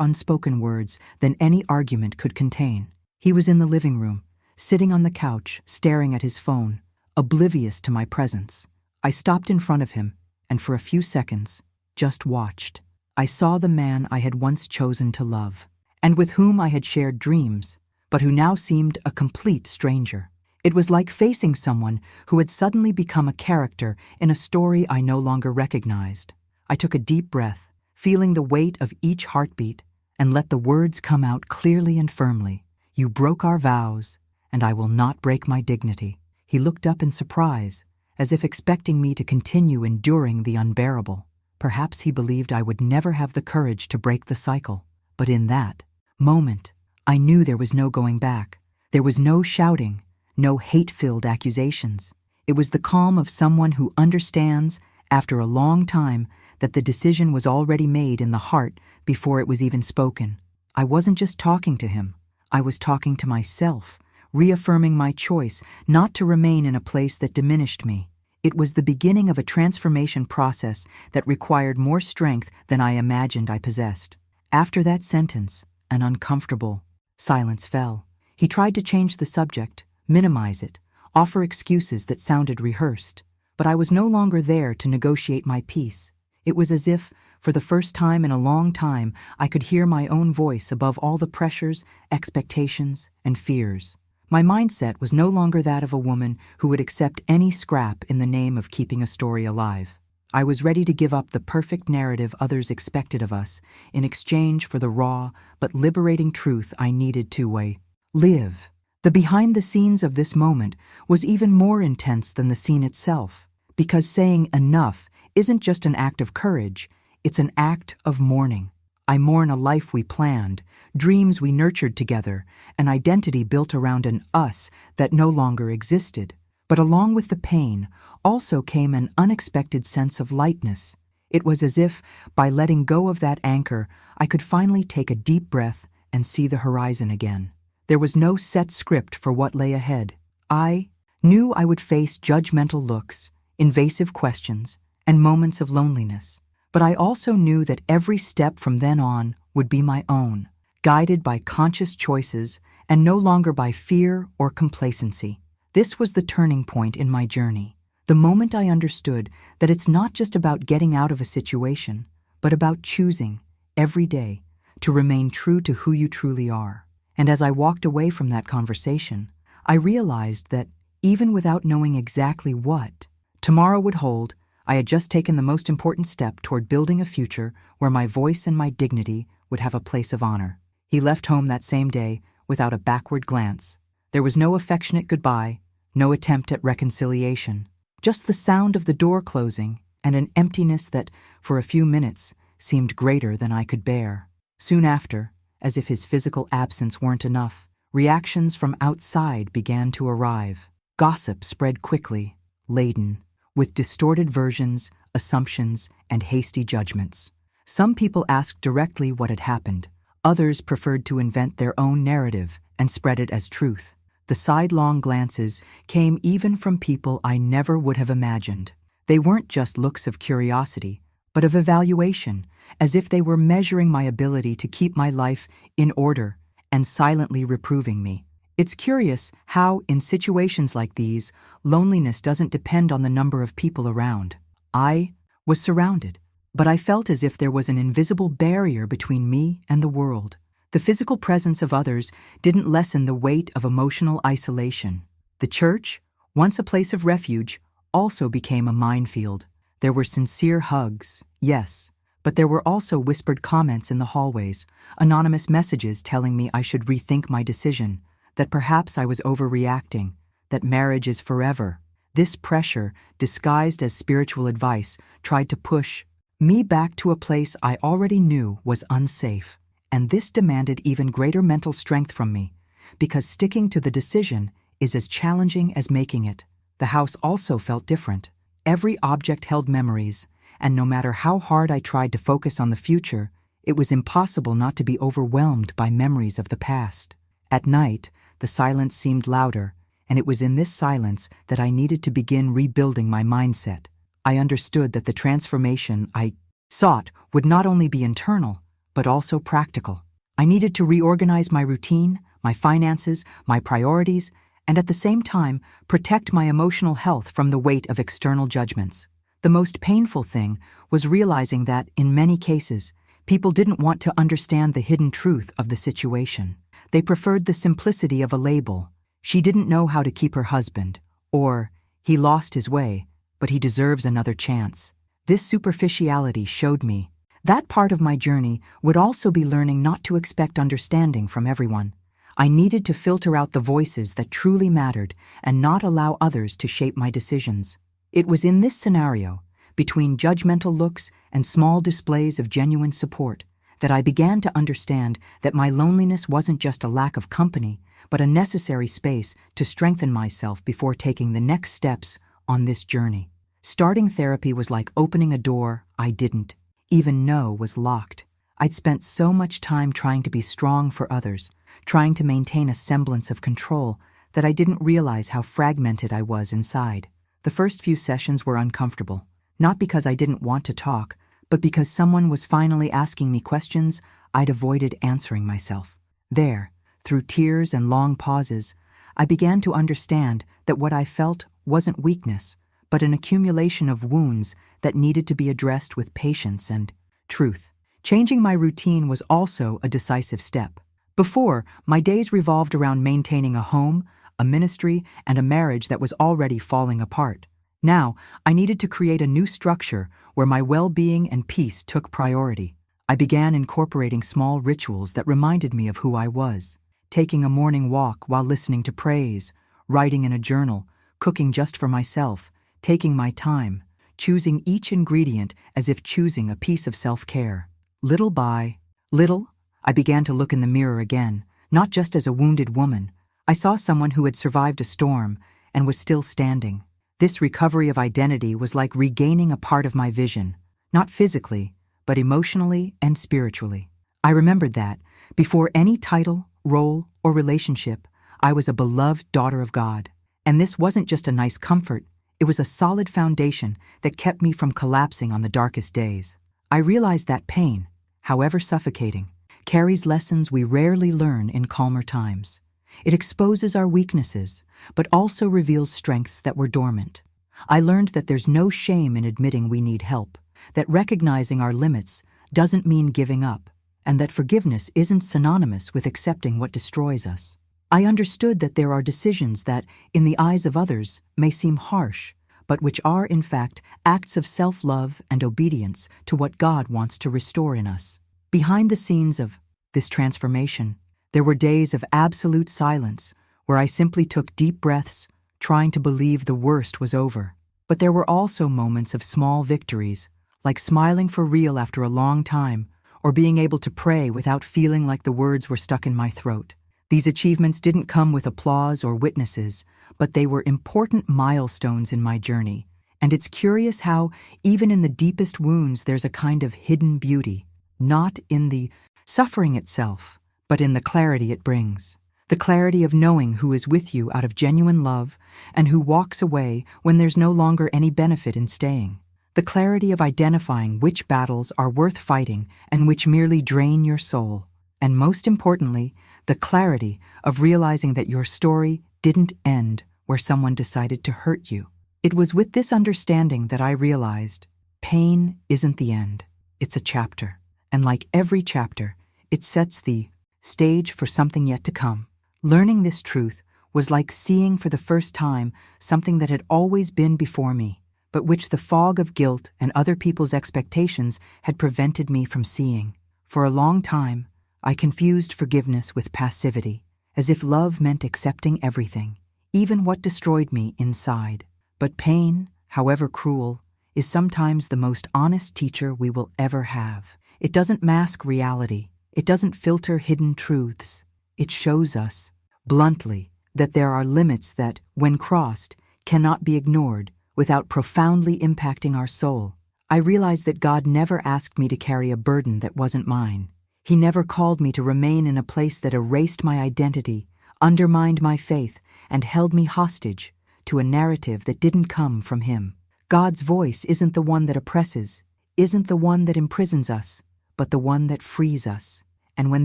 unspoken words than any argument could contain. He was in the living room, sitting on the couch, staring at his phone, oblivious to my presence. I stopped in front of him, and for a few seconds, just watched. I saw the man I had once chosen to love, and with whom I had shared dreams, but who now seemed a complete stranger. It was like facing someone who had suddenly become a character in a story I no longer recognized. I took a deep breath, feeling the weight of each heartbeat, and let the words come out clearly and firmly. You broke our vows, and I will not break my dignity. He looked up in surprise, as if expecting me to continue enduring the unbearable. Perhaps he believed I would never have the courage to break the cycle. But in that moment, I knew there was no going back. There was no shouting, no hate-filled accusations. It was the calm of someone who understands, after a long time, that the decision was already made in the heart before it was even spoken. I wasn't just talking to him. I was talking to myself, reaffirming my choice not to remain in a place that diminished me. It was the beginning of a transformation process that required more strength than I imagined I possessed. After that sentence, an uncomfortable silence fell. He tried to change the subject, minimize it, offer excuses that sounded rehearsed. But I was no longer there to negotiate my peace. It was as if, for the first time in a long time, I could hear my own voice above all the pressures, expectations, and fears. My mindset was no longer that of a woman who would accept any scrap in the name of keeping a story alive. I was ready to give up the perfect narrative others expected of us in exchange for the raw but liberating truth I needed to live. The behind the scenes of this moment was even more intense than the scene itself, because saying enough isn't just an act of courage, it's an act of mourning. I mourn a life we planned, dreams we nurtured together, an identity built around an us that no longer existed. But along with the pain also came an unexpected sense of lightness. It was as if, by letting go of that anchor, I could finally take a deep breath and see the horizon again. There was no set script for what lay ahead. I knew I would face judgmental looks, invasive questions, and moments of loneliness. But I also knew that every step from then on would be my own, guided by conscious choices and no longer by fear or complacency. This was the turning point in my journey, the moment I understood that it's not just about getting out of a situation, but about choosing, every day, to remain true to who you truly are. And as I walked away from that conversation, I realized that, even without knowing exactly what tomorrow would hold, I had just taken the most important step toward building a future where my voice and my dignity would have a place of honor. He left home that same day without a backward glance. There was no affectionate goodbye, no attempt at reconciliation, just the sound of the door closing and an emptiness that, for a few minutes, seemed greater than I could bear. Soon after, as if his physical absence weren't enough, reactions from outside began to arrive. Gossip spread quickly, laden with distorted versions, assumptions, and hasty judgments. Some people asked directly what had happened. Others preferred to invent their own narrative and spread it as truth. The sidelong glances came even from people I never would have imagined. They weren't just looks of curiosity, but of evaluation, as if they were measuring my ability to keep my life in order and silently reproving me. It's curious how, in situations like these, loneliness doesn't depend on the number of people around. I was surrounded, but I felt as if there was an invisible barrier between me and the world. The physical presence of others didn't lessen the weight of emotional isolation. The church, once a place of refuge, also became a minefield. There were sincere hugs, yes, but there were also whispered comments in the hallways, anonymous messages telling me I should rethink my decision, that perhaps I was overreacting, that marriage is forever. This pressure, disguised as spiritual advice, tried to push me back to a place I already knew was unsafe. And this demanded even greater mental strength from me, because sticking to the decision is as challenging as making it. The house also felt different. Every object held memories, and no matter how hard I tried to focus on the future, it was impossible not to be overwhelmed by memories of the past. At night, the silence seemed louder, and it was in this silence that I needed to begin rebuilding my mindset. I understood that the transformation I sought would not only be internal, but also practical. I needed to reorganize my routine, my finances, my priorities, and at the same time protect my emotional health from the weight of external judgments. The most painful thing was realizing that, in many cases, people didn't want to understand the hidden truth of the situation. They preferred the simplicity of a label. She didn't know how to keep her husband, or he lost his way, but he deserves another chance. This superficiality showed me that part of my journey would also be learning not to expect understanding from everyone. I needed to filter out the voices that truly mattered and not allow others to shape my decisions. It was in this scenario, between judgmental looks and small displays of genuine support, that I began to understand that my loneliness wasn't just a lack of company, but a necessary space to strengthen myself before taking the next steps on this journey. Starting therapy was like opening a door I didn't even know was locked. I'd spent so much time trying to be strong for others, trying to maintain a semblance of control, that I didn't realize how fragmented I was inside. The first few sessions were uncomfortable, not because I didn't want to talk, but because someone was finally asking me questions I'd avoided answering myself. There, through tears and long pauses, I began to understand that what I felt wasn't weakness, but an accumulation of wounds that needed to be addressed with patience and truth. Changing my routine was also a decisive step. Before, my days revolved around maintaining a home, a ministry, and a marriage that was already falling apart. Now, I needed to create a new structure where my well-being and peace took priority. I began incorporating small rituals that reminded me of who I was. taking a morning walk while listening to praise, writing in a journal, cooking just for myself, taking my time, choosing each ingredient as if choosing a piece of self-care. Little by little, I began to look in the mirror again, not just as a wounded woman. I saw someone who had survived a storm and was still standing. This recovery of identity was like regaining a part of my vision, not physically, but emotionally and spiritually. I remembered that, before any title, role, or relationship, I was a beloved daughter of God. And this wasn't just a nice comfort, it was a solid foundation that kept me from collapsing on the darkest days. I realized that pain, however suffocating, carries lessons we rarely learn in calmer times. It exposes our weaknesses, but also reveals strengths that were dormant. I learned that there's no shame in admitting we need help, that recognizing our limits doesn't mean giving up, and that forgiveness isn't synonymous with accepting what destroys us. I understood that there are decisions that, in the eyes of others, may seem harsh, but which are, in fact, acts of self-love and obedience to what God wants to restore in us. Behind the scenes of this transformation, there were days of absolute silence where I simply took deep breaths, trying to believe the worst was over. But there were also moments of small victories, like smiling for real after a long time, or being able to pray without feeling like the words were stuck in my throat. These achievements didn't come with applause or witnesses, but they were important milestones in my journey. And it's curious how, even in the deepest wounds, there's a kind of hidden beauty, not in the suffering itself, but in the clarity it brings. The clarity of knowing who is with you out of genuine love and who walks away when there's no longer any benefit in staying. The clarity of identifying which battles are worth fighting and which merely drain your soul. And most importantly, the clarity of realizing that your story didn't end where someone decided to hurt you. It was with this understanding that I realized pain isn't the end, it's a chapter. And like every chapter, it sets the stage for something yet to come. Learning this truth was like seeing for the first time something that had always been before me, but which the fog of guilt and other people's expectations had prevented me from seeing. For a long time, I confused forgiveness with passivity, as if love meant accepting everything, even what destroyed me inside. But pain, however cruel, is sometimes the most honest teacher we will ever have. It doesn't mask reality. It doesn't filter hidden truths. It shows us, bluntly, that there are limits that, when crossed, cannot be ignored without profoundly impacting our soul. I realized that God never asked me to carry a burden that wasn't mine. He never called me to remain in a place that erased my identity, undermined my faith, and held me hostage to a narrative that didn't come from Him. God's voice isn't the one that oppresses, isn't the one that imprisons us, but the one that frees us. And when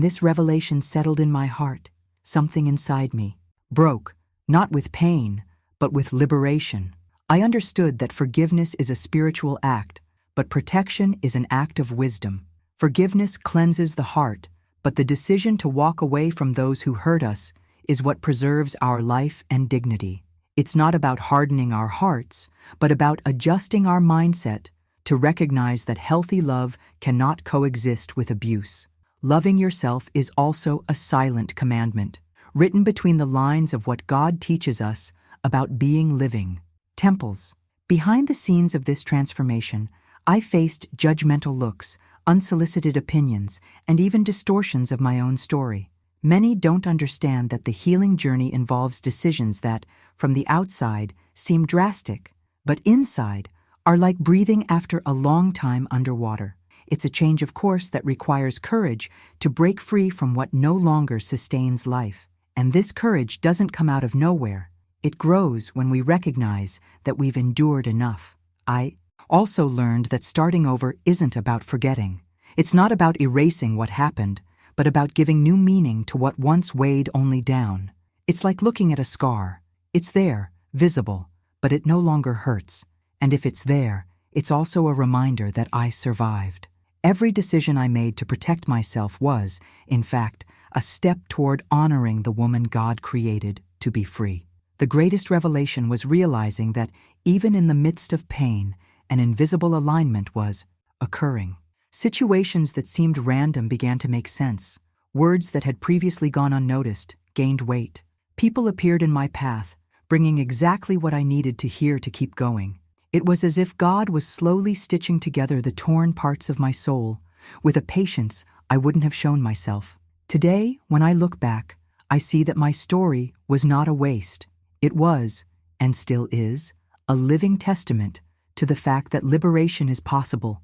this revelation settled in my heart, something inside me broke, not with pain, but with liberation. I understood that forgiveness is a spiritual act, but protection is an act of wisdom. Forgiveness cleanses the heart, but the decision to walk away from those who hurt us is what preserves our life and dignity. It's not about hardening our hearts, but about adjusting our mindset to recognize that healthy love cannot coexist with abuse. Loving yourself is also a silent commandment, written between the lines of what God teaches us about being living temples. Behind the scenes of this transformation, I faced judgmental looks, unsolicited opinions, and even distortions of my own story. Many don't understand that the healing journey involves decisions that, from the outside, seem drastic, but inside are like breathing after a long time underwater. It's a change of course that requires courage to break free from what no longer sustains life. And this courage doesn't come out of nowhere. It grows when we recognize that we've endured enough. I also learned that starting over isn't about forgetting. It's not about erasing what happened, but about giving new meaning to what once weighed only down. It's like looking at a scar. It's there, visible, but it no longer hurts. And if it's there, it's also a reminder that I survived. Every decision I made to protect myself was, in fact, a step toward honoring the woman God created to be free. The greatest revelation was realizing that even in the midst of pain, an invisible alignment was occurring. Situations that seemed random began to make sense. Words that had previously gone unnoticed gained weight. People appeared in my path, bringing exactly what I needed to hear to keep going. It was as if God was slowly stitching together the torn parts of my soul with a patience I wouldn't have shown myself. Today, when I look back, I see that my story was not a waste. It was, and still is, a living testament to the fact that liberation is possible,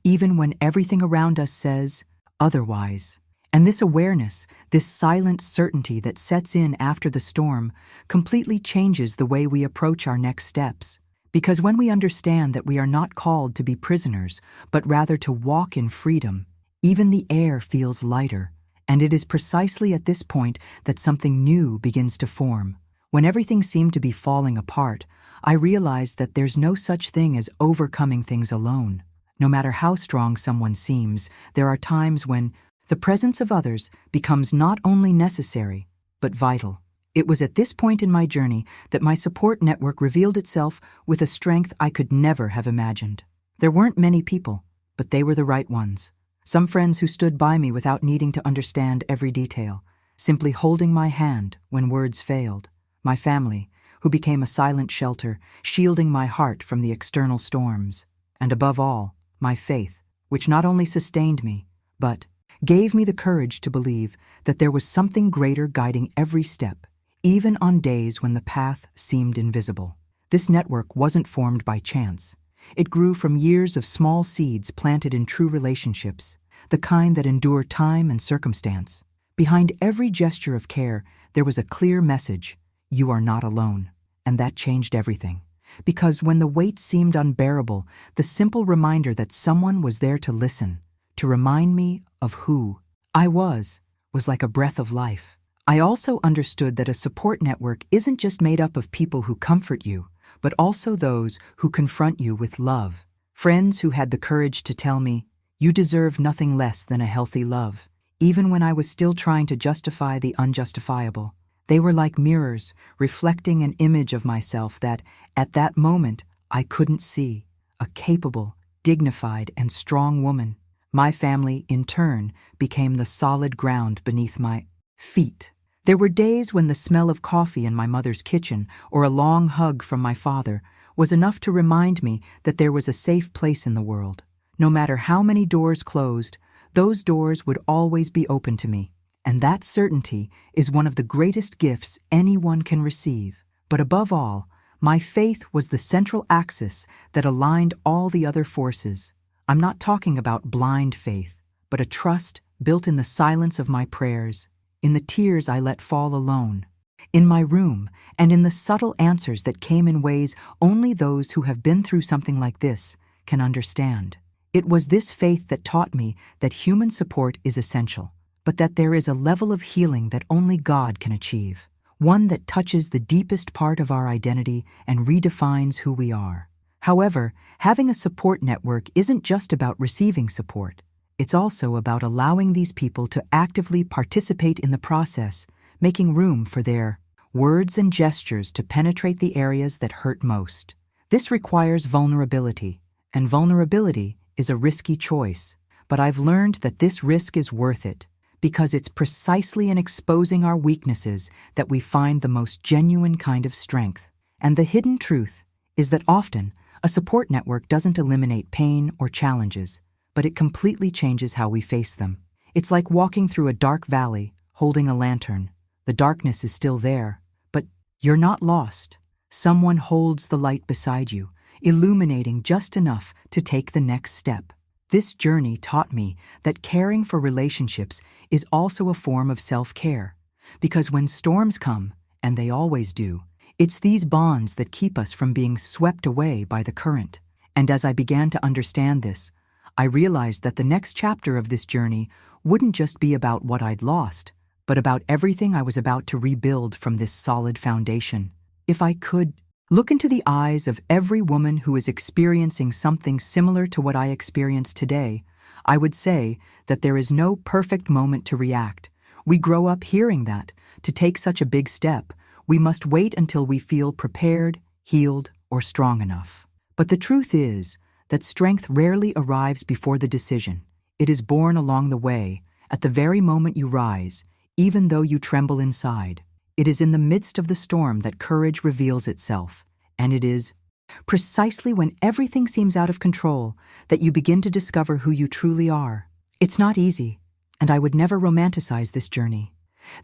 even when everything around us says otherwise. And this awareness, this silent certainty that sets in after the storm, completely changes the way we approach our next steps. Because when we understand that we are not called to be prisoners, but rather to walk in freedom, even the air feels lighter. And it is precisely at this point that something new begins to form. When everything seemed to be falling apart, I realized that there's no such thing as overcoming things alone. No matter how strong someone seems, there are times when the presence of others becomes not only necessary, but vital. It was at this point in my journey that my support network revealed itself with a strength I could never have imagined. There weren't many people, but they were the right ones. Some friends who stood by me without needing to understand every detail, simply holding my hand when words failed. My family, who became a silent shelter, shielding my heart from the external storms. And above all, my faith, which not only sustained me, but gave me the courage to believe that there was something greater guiding every step, even on days when the path seemed invisible. This network wasn't formed by chance. It grew from years of small seeds planted in true relationships, the kind that endure time and circumstance. Behind every gesture of care, there was a clear message: you are not alone. And that changed everything. Because when the weight seemed unbearable, the simple reminder that someone was there to listen, to remind me of who I was like a breath of life. I also understood that a support network isn't just made up of people who comfort you, but also those who confront you with love. Friends who had the courage to tell me, you deserve nothing less than a healthy love, even when I was still trying to justify the unjustifiable. They were like mirrors, reflecting an image of myself that, at that moment, I couldn't see. A capable, dignified, and strong woman. My family, in turn, became the solid ground beneath my feet. There were days when the smell of coffee in my mother's kitchen or a long hug from my father was enough to remind me that there was a safe place in the world. No matter how many doors closed, those doors would always be open to me. And that certainty is one of the greatest gifts anyone can receive. But above all, my faith was the central axis that aligned all the other forces. I'm not talking about blind faith, but a trust built in the silence of my prayers, in the tears I let fall alone, in my room, and in the subtle answers that came in ways only those who have been through something like this can understand. It was this faith that taught me that human support is essential, but that there is a level of healing that only God can achieve, one that touches the deepest part of our identity and redefines who we are. However, having a support network isn't just about receiving support. It's also about allowing these people to actively participate in the process, making room for their words and gestures to penetrate the areas that hurt most. This requires vulnerability, and vulnerability is a risky choice. But I've learned that this risk is worth it, because it's precisely in exposing our weaknesses that we find the most genuine kind of strength. And the hidden truth is that often, a support network doesn't eliminate pain or challenges, but it completely changes how we face them. It's like walking through a dark valley, holding a lantern. The darkness is still there, but you're not lost. Someone holds the light beside you, illuminating just enough to take the next step. This journey taught me that caring for relationships is also a form of self-care, because when storms come, and they always do, it's these bonds that keep us from being swept away by the current. And as I began to understand this, I realized that the next chapter of this journey wouldn't just be about what I'd lost, but about everything I was about to rebuild from this solid foundation. If I could look into the eyes of every woman who is experiencing something similar to what I experienced today, I would say that there is no perfect moment to react. We grow up hearing that, to take such a big step, we must wait until we feel prepared, healed, or strong enough. But the truth is that strength rarely arrives before the decision. It is born along the way, at the very moment you rise, even though you tremble inside. It is in the midst of the storm that courage reveals itself, and it is precisely when everything seems out of control that you begin to discover who you truly are. It's not easy, and I would never romanticize this journey.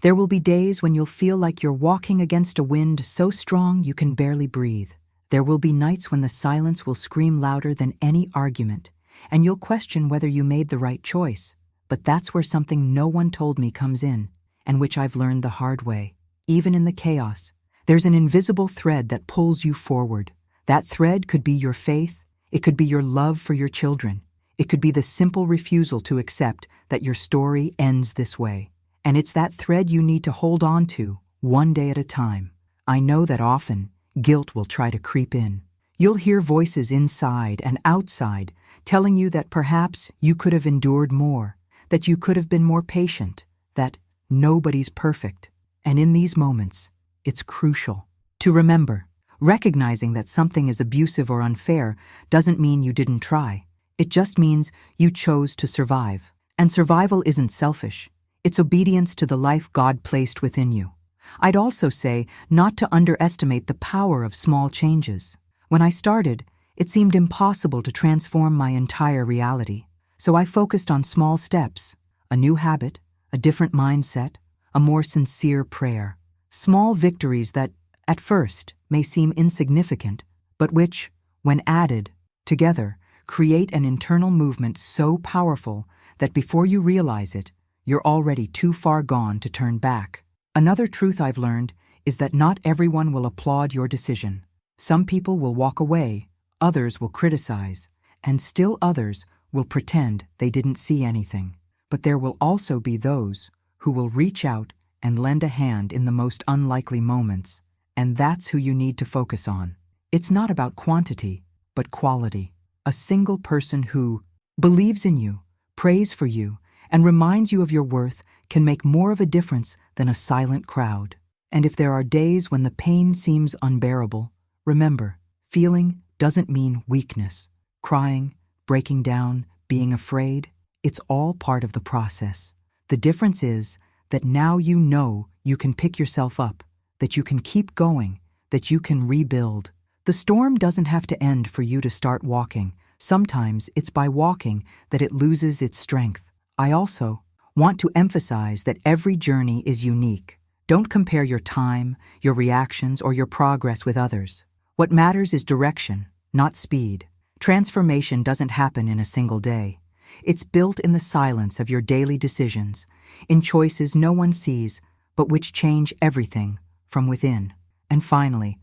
There will be days when you'll feel like you're walking against a wind so strong you can barely breathe. There will be nights when the silence will scream louder than any argument, and you'll question whether you made the right choice. But that's where something no one told me comes in, and which I've learned the hard way. Even in the chaos, there's an invisible thread that pulls you forward. That thread could be your faith, it could be your love for your children, it could be the simple refusal to accept that your story ends this way. And it's that thread you need to hold on to, one day at a time. I know that often, guilt will try to creep in. You'll hear voices inside and outside telling you that perhaps you could have endured more, that you could have been more patient, that nobody's perfect. And in these moments, it's crucial to remember, recognizing that something is abusive or unfair doesn't mean you didn't try. It just means you chose to survive. And survival isn't selfish. It's obedience to the life God placed within you. I'd also say not to underestimate the power of small changes. When I started, it seemed impossible to transform my entire reality. So I focused on small steps, a new habit, a different mindset, a more sincere prayer. Small victories that, at first, may seem insignificant, but which, when added together, create an internal movement so powerful that before you realize it, you're already too far gone to turn back. Another truth I've learned is that not everyone will applaud your decision. Some people will walk away, others will criticize, and still others will pretend they didn't see anything. But there will also be those who will reach out and lend a hand in the most unlikely moments, and that's who you need to focus on. It's not about quantity, but quality. A single person who believes in you, prays for you, and reminds you of your worth can make more of a difference than a silent crowd. And if there are days when the pain seems unbearable, remember, feeling doesn't mean weakness. Crying, breaking down, being afraid, it's all part of the process. The difference is that now you know you can pick yourself up, that you can keep going, that you can rebuild. The storm doesn't have to end for you to start walking. Sometimes it's by walking that it loses its strength. I also want to emphasize that every journey is unique. Don't compare your time, your reactions, or your progress with others. What matters is direction, not speed. Transformation doesn't happen in a single day. It's built in the silence of your daily decisions, in choices no one sees, but which change everything from within. And finally,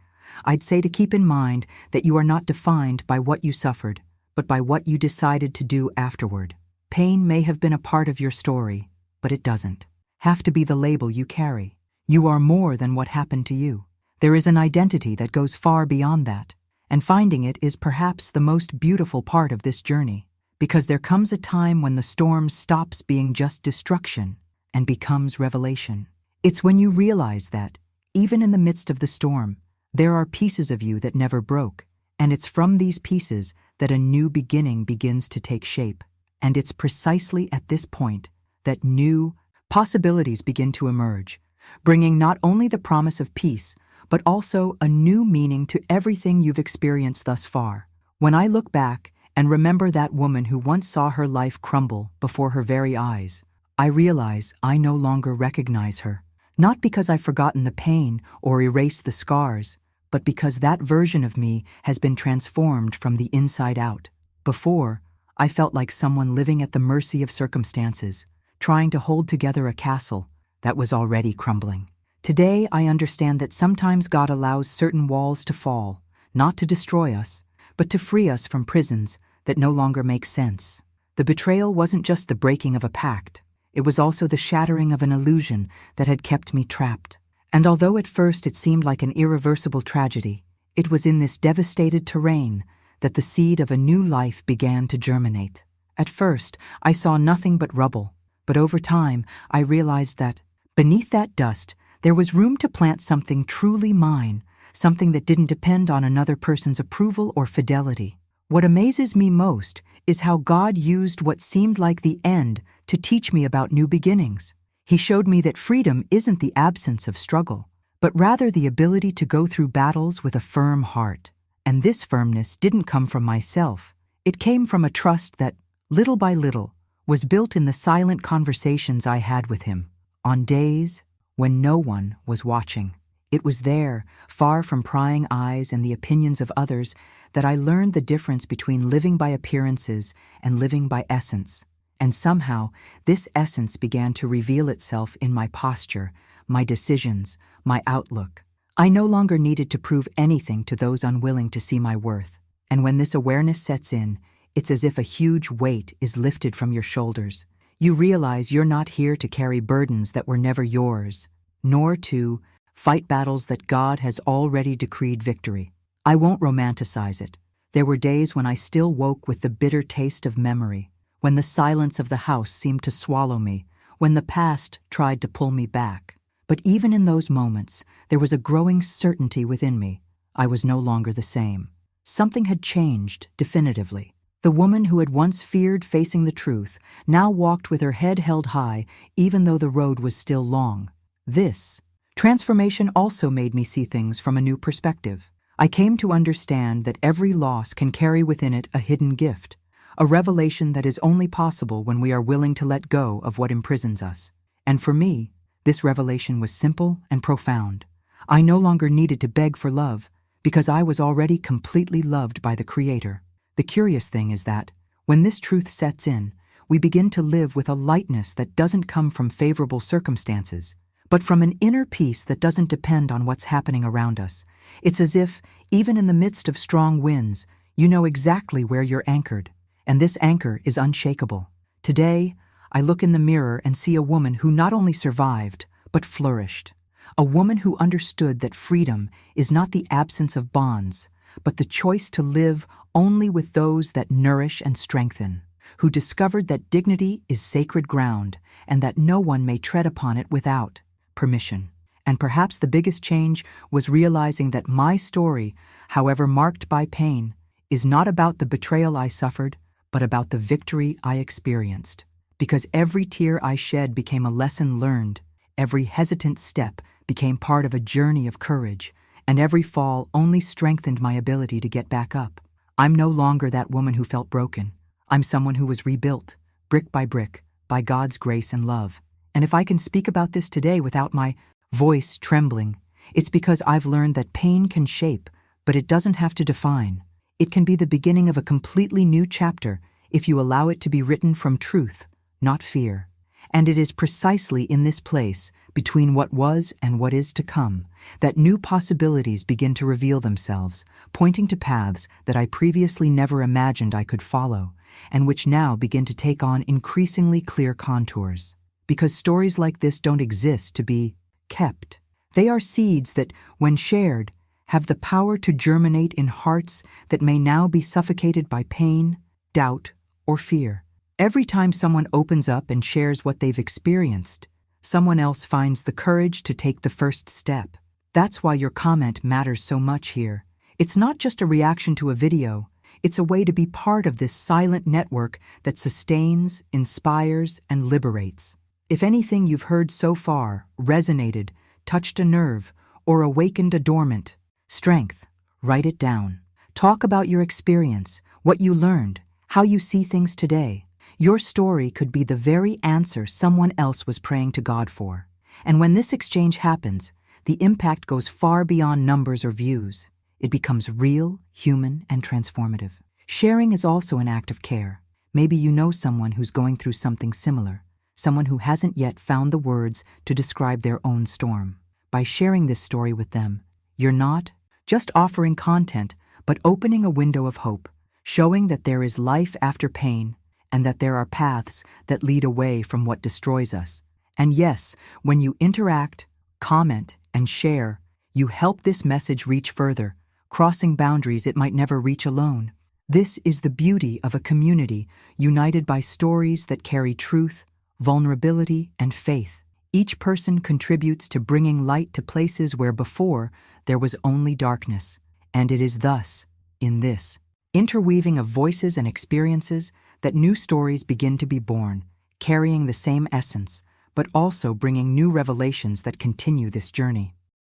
I'd say to keep in mind that you are not defined by what you suffered, but by what you decided to do afterward. Pain may have been a part of your story, but it doesn't have to be the label you carry. You are more than what happened to you. There is an identity that goes far beyond that, and finding it is perhaps the most beautiful part of this journey, because there comes a time when the storm stops being just destruction and becomes revelation. It's when you realize that, even in the midst of the storm, there are pieces of you that never broke, and it's from these pieces that a new beginning begins to take shape. And it's precisely at this point that new possibilities begin to emerge, bringing not only the promise of peace, but also a new meaning to everything you've experienced thus far. When I look back and remember that woman who once saw her life crumble before her very eyes, I realize I no longer recognize her. Not because I've forgotten the pain or erased the scars, but because that version of me has been transformed from the inside out. Before, I felt like someone living at the mercy of circumstances, trying to hold together a castle that was already crumbling. Today, I understand that sometimes God allows certain walls to fall, not to destroy us, but to free us from prisons that no longer make sense. The betrayal wasn't just the breaking of a pact. It was also the shattering of an illusion that had kept me trapped. And although at first it seemed like an irreversible tragedy, it was in this devastated terrain that the seed of a new life began to germinate. At first, I saw nothing but rubble, but over time, I realized that, beneath that dust, there was room to plant something truly mine, something that didn't depend on another person's approval or fidelity. What amazes me most is how God used what seemed like the end to teach me about new beginnings. He showed me that freedom isn't the absence of struggle, but rather the ability to go through battles with a firm heart. And this firmness didn't come from myself. It came from a trust that, little by little, was built in the silent conversations I had with him, on days when no one was watching. It was there, far from prying eyes and the opinions of others, that I learned the difference between living by appearances and living by essence. And somehow, this essence began to reveal itself in my posture, my decisions, my outlook. I no longer needed to prove anything to those unwilling to see my worth. And when this awareness sets in, it's as if a huge weight is lifted from your shoulders. You realize you're not here to carry burdens that were never yours, nor to fight battles that God has already decreed victory. I won't romanticize it. There were days when I still woke with the bitter taste of memory, when the silence of the house seemed to swallow me, when the past tried to pull me back. But even in those moments, there was a growing certainty within me. I was no longer the same. Something had changed definitively. The woman who had once feared facing the truth now walked with her head held high, even though the road was still long. This transformation also made me see things from a new perspective. I came to understand that every loss can carry within it a hidden gift, a revelation that is only possible when we are willing to let go of what imprisons us. And for me, this revelation was simple and profound. I no longer needed to beg for love, because I was already completely loved by the Creator. The curious thing is that, when this truth sets in, we begin to live with a lightness that doesn't come from favorable circumstances, but from an inner peace that doesn't depend on what's happening around us. It's as if, even in the midst of strong winds, you know exactly where you're anchored, and this anchor is unshakable. Today, I look in the mirror and see a woman who not only survived, but flourished. A woman who understood that freedom is not the absence of bonds, but the choice to live only with those that nourish and strengthen, who discovered that dignity is sacred ground and that no one may tread upon it without permission. And perhaps the biggest change was realizing that my story, however marked by pain, is not about the betrayal I suffered, but about the victory I experienced. Because every tear I shed became a lesson learned, every hesitant step became part of a journey of courage, and every fall only strengthened my ability to get back up. I'm no longer that woman who felt broken. I'm someone who was rebuilt, brick, by God's grace and love. And if I can speak about this today without my voice trembling, it's because I've learned that pain can shape, but it doesn't have to define. It can be the beginning of a completely new chapter if you allow it to be written from truth, not fear. And it is precisely in this place, between what was and what is to come, that new possibilities begin to reveal themselves, pointing to paths that I previously never imagined I could follow, and which now begin to take on increasingly clear contours. Because stories like this don't exist to be kept. They are seeds that, when shared, have the power to germinate in hearts that may now be suffocated by pain, doubt, or fear. Every time someone opens up and shares what they've experienced, someone else finds the courage to take the first step. That's why your comment matters so much here. It's not just a reaction to a video, it's a way to be part of this silent network that sustains, inspires, and liberates. If anything you've heard so far resonated, touched a nerve, or awakened a dormant strength, write it down. Talk about your experience, what you learned, how you see things today. Your story could be the very answer someone else was praying to God for. And when this exchange happens, the impact goes far beyond numbers or views. It becomes real, human, and transformative. Sharing is also an act of care. Maybe you know someone who's going through something similar, someone who hasn't yet found the words to describe their own storm. By sharing this story with them, you're not just offering content, but opening a window of hope, showing that there is life after pain, and that there are paths that lead away from what destroys us. And yes, when you interact, comment, and share, you help this message reach further, crossing boundaries it might never reach alone. This is the beauty of a community united by stories that carry truth, vulnerability, and faith. Each person contributes to bringing light to places where before there was only darkness. And it is thus, in this interweaving of voices and experiences, that new stories begin to be born, carrying the same essence, but also bringing new revelations that continue this journey.